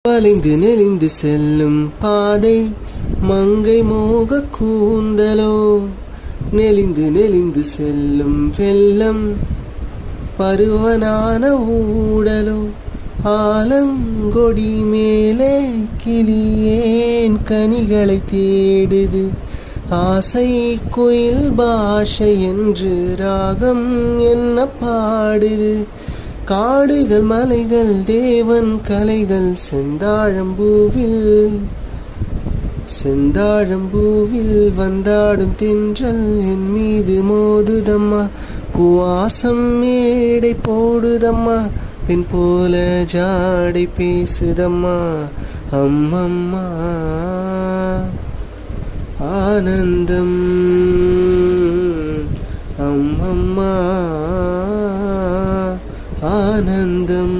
வளைந்து நெளிந்து செல்லும் பாதை மங்கை மோக கூந்தலோ, நெளிந்து நெளிந்து செல்லும் வெள்ளம் பருவனான ஊடலோ, ஆலங்கொடி மேலே கிளியேன் கனிகளை தேடுது, ஆசை குயில் பாஷை என்று ராகம் என்ன பாடுது, காடுகள் மலைகள் தேவன் கலைகள் செந்தாழம்பூவில் வந்தாடும் தென்றல் என் மீது மோதுதம்மா, பூவாசம் மேடை போடுதம்மா, பெண் போல ஜாடை பேசுதம்மா, அம்மம்மா ஆனந்தம், அம்மம்மா ஆனந்தம்.